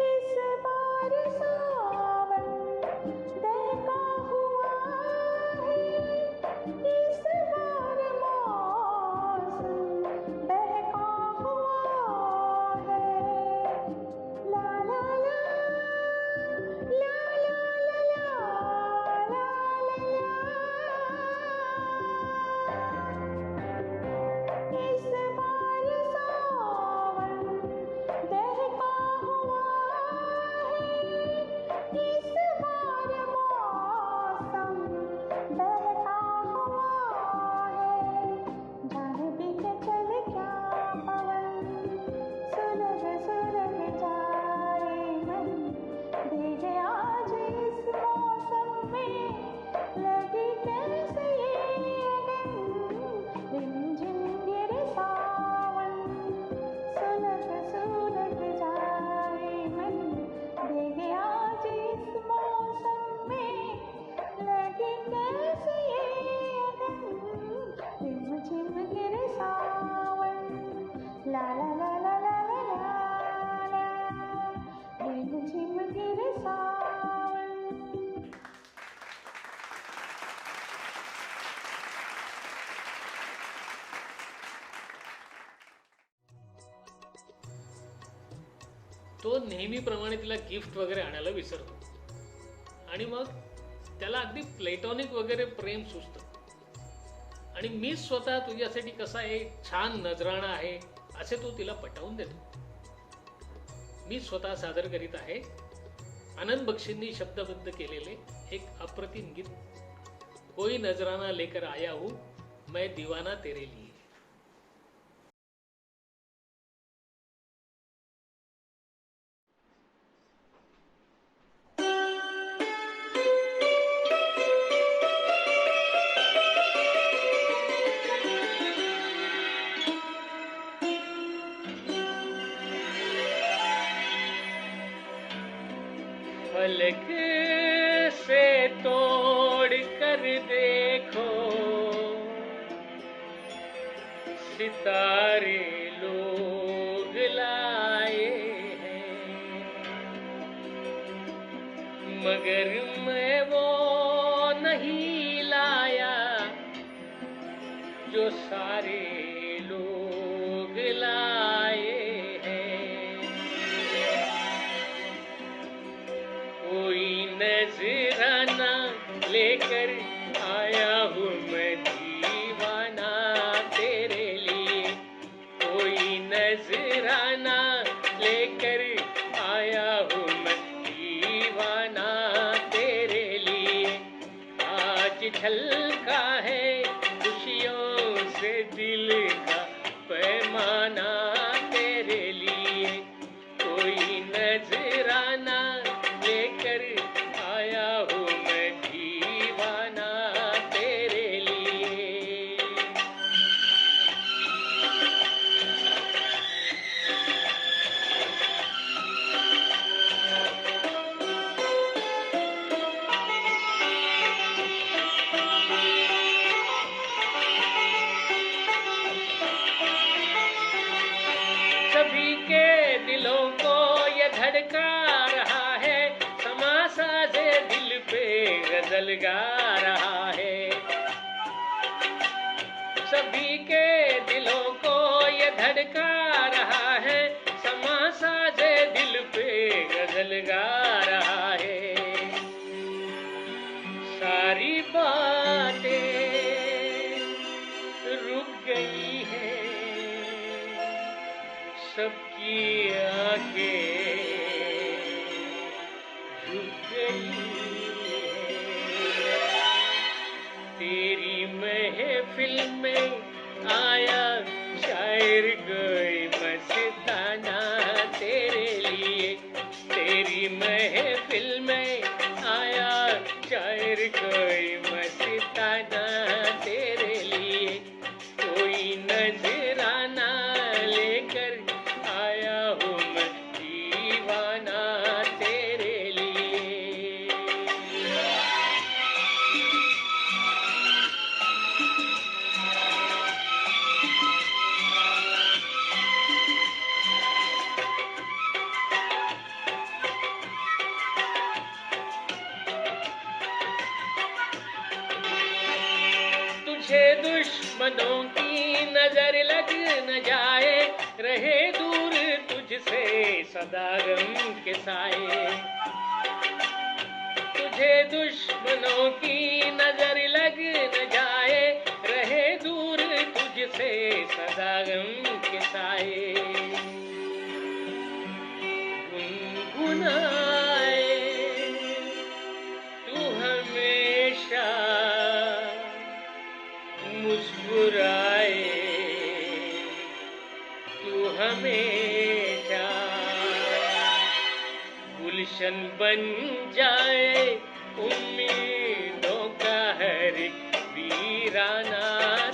इस बार सावन दहका हुआ है. इस बार मौसम बहका हुआ है. ला ला ला ला ला ला ला इस बार सावन दहका हुआ है. इस बार मौसम बहका हुआ है. जाने भी के चले क्या पवन सुलग सुलग जाए मन भीगे आज इस मौसम में लगी कैसे ये अगन. रिमझिम गिरे सावन सुलग सुलग जाए मन भीगे आज इस मौसम में लगी कैसे ये अगन. रिमझिम गिरे सावन ला ला ला ला ला ला ला रिमझिम गिरे सावन. तो नेहमीप्रमाणे तिला गिफ्ट वगैरे आणायला विसरतो आणि मग त्याला अगदी प्लेटॉनिक वगैरे प्रेम सुचतं. आणि मी स्वतः तुझ्यासाठी कसा एक छान नजराणा आहे असे तो तिला पटवून देतो. मी स्वतः सादर करीत आहे आनंद बक्षींनी शब्दबद्ध केलेले एक अप्रतिम गीत. कोई नजराना लेकर आया हूं मैं दीवाना तेरे लिए. फलक से तोड़ कर देखो सितारे लोग लाए हैं, मगर मैं वो नहीं लाया जो सारे लोग लाए हैं। कोई नजराना लेकर आया हूँ मैं दीवाना तेरे लिए। कोई नजराना लेकर आया हूँ मैं दीवाना तेरे लिए। आज ढलका है खुशियों से दिल का पैमाना तेरे लिए। कोई नजराना लेकर आया हूँ मैं दीवाना तेरे लिए। सभी के दिलों को ये धड़का रहा है, समा साजे दिल पे गजल गा रहा है। सभी के दिलों को ये धड़का रहा है, समा साजे दिल पे गजल गा रहा है। सारी बातें रुक गई है, सबकी आंखें झुक गई है। तेरी महफिल में आया शायर कोई मस्ताना तेरे लिए। तेरी महफिल में आया शायर कोई मस्ताना तेरे लिए। कोई नजराना लेकर आया हूँ मैं दीवाना तेरे लिए। तुझे दुश्मनों की नजर लग न जाए, रहे दूर तुझसे सदा गम के साए। तुझे दुश्मनों की नजर लग न जाए, रहे दूर तुझसे सदा गम के साए। गुनगुनाए तू हमेशा, मुस्कुराए तू हमेशा। गुलशन बन जाए उम्मीदों का हर वीराना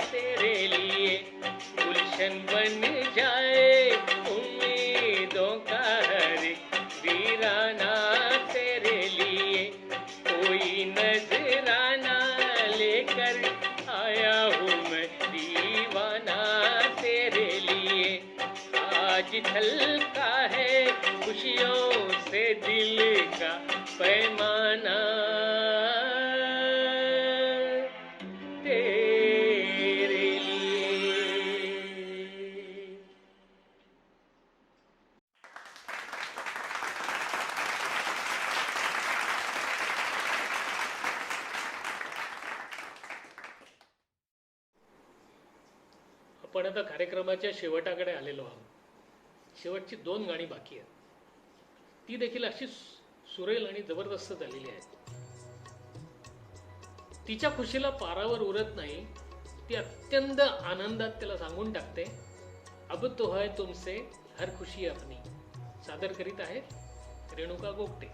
तेरे लिए। गुलशन बन जाए उम्मीदों का हर वीराना तेरे लिए। कोई नजराना लेकर आया हूँ मैं दीवाना तेरे लिए। आज ढलका है खुशियों से दिल का पैमाना तेरे लिए। आपण आता कार्यक्रमाच्या शेवटाकडे आलेलो आहोत। शेवटची 2 गाणी बाकी आहेत, ती देखील अशी सुरेल आणि जबरदस्त झालेली आहेत। तिच्या खुशीला पारावर उरत नाही, ती अत्यंत आनंदात त्याला सांगून टाकते, अब तो है तुमसे हर खुशी अपनी। सादर करीत आहेत रेणुका गोगटे।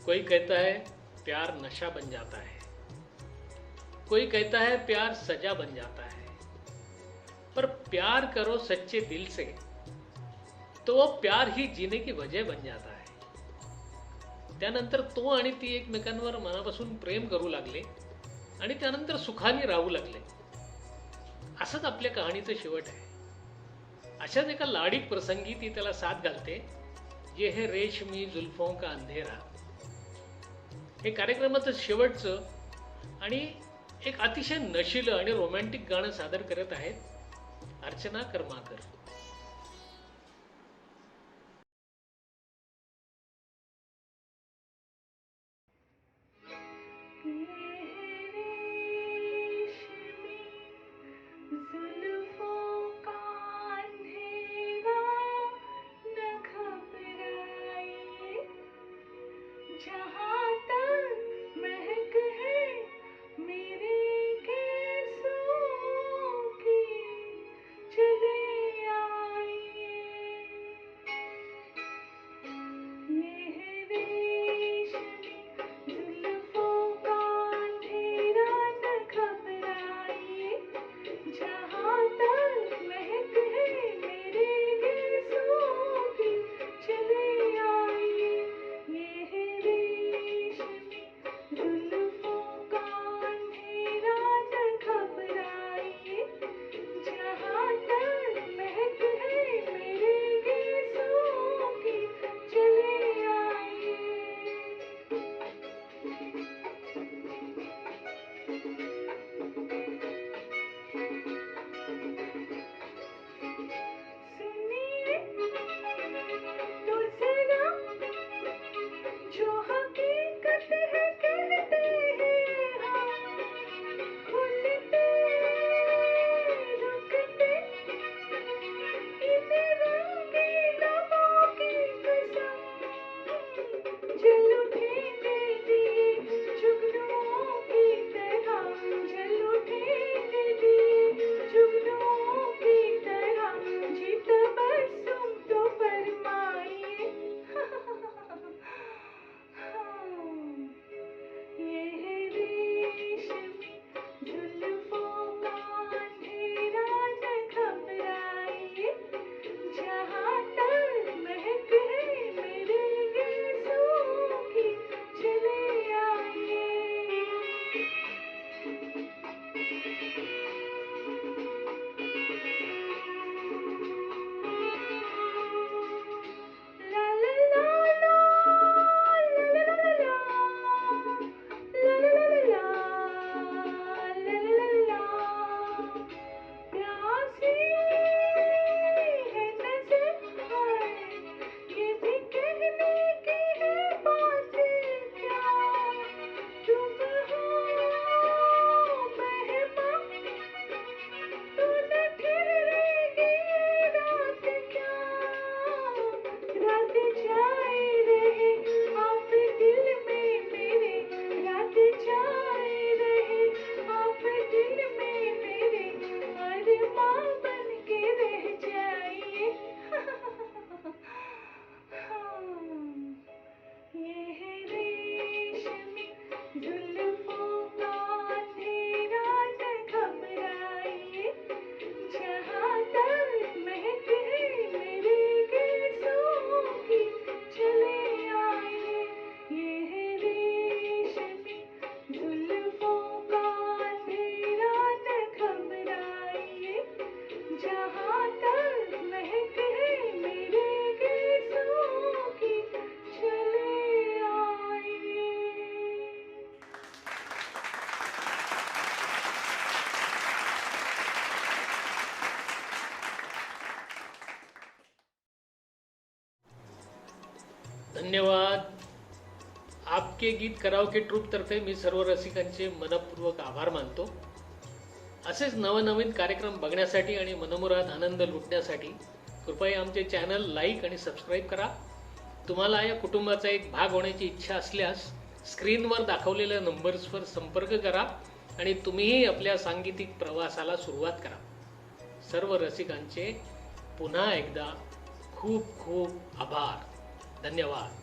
कोई कहता है प्यार नशा बन जाता है, कोई कहता है प्यार सजा बन जाता है, पर प्यार करो सच्चे दिल से तो वो प्यार ही जीने की वजह बन जाता है. त्यानंतर तो आणि ती एकमेकांवर मनापासून प्रेम करू लागले आणि त्यानंतर सुखाने राहू लागले. असंच आपल्या कहाणीचं शेवट आहे. अशाच एका लाडीक प्रसंगी ती त्याला साथ घालते, ये है रेशमी जुल्फों का अंधेरा. हे कार्यक्रमाचं शेवटचं आणि एक अतिशय नशीलं आणि रोमॅन्टिक गाणं सादर करत आहेत अर्चना कर्माकर. जुल्फों का अंधेरा न घबराइए, जहाँ तक महक है मेरे केसों की चले आइए. ये है रेशमी जुल्फों का अंधेरा न घबराइए, जहाँ तक महक है मेरे केसों की चले आइए. ये है रेशमी जुल्फों का अंधेरा न घबराइए, जहाँ तक महक है मेरे केसों की चले आइए. सुनिए तो जरा, जो हकीकत है कहते हैं हम, खुलते रुकते इन रंगीन लबों की कसम. जल उठेंगे दिए जुगनुओं की तरह, जल उठेंगे दिए जुगनुओं की तरह. जी तबस्सुम तो फरमाइए. ये है रेशमी जुल्फों का अंधेरा न घबराइए, जहाँ तक महक है मेरे केसों की चले आइए. ला ला ला ला, ला ला ला ला, ला ला ला ला, ला ला ला. प्यासी है नज़र, हाय ये भी कहने की है बात क्या. तुम हो मेहमा तो न ठहरेगी ये रात क्या. रात जाए रहे आप दिल में मेरे, रात जाए रहे आप दिल में मेरे, अरमां बन के रह जाइए. ये है रेशमी जुल्फों का अंधेरा न घबराइए, जहाँ तक महक है मेरे केसों की चले आइए. ये है रेशमी जुल्फों का अंधेरा न घबराइए, जहाँ तक महक है मेरे केसों की चले आइए. धन्यवाद. आपके गीत कराओके ट्रूपतर्फे मी सर्व रसिकांचे मनपूर्वक आभार मानतो. असेच नवनवीन कार्यक्रम बघण्यासाठी आणि मनमुराद आनंद लुटण्यासाठी कृपया आमचे चॅनल लाईक आणि सबस्क्राईब करा. तुम्हाला या कुटुंबाचा एक भाग होण्याची इच्छा असल्यास स्क्रीनवर दाखवलेल्या नंबर्सवर संपर्क करा आणि तुम्हीही आपल्या सांगीतिक प्रवासाला सुरुवात करा. सर्व रसिकांचे पुन्हा एकदा खूप खूप आभार. धन्यवाद.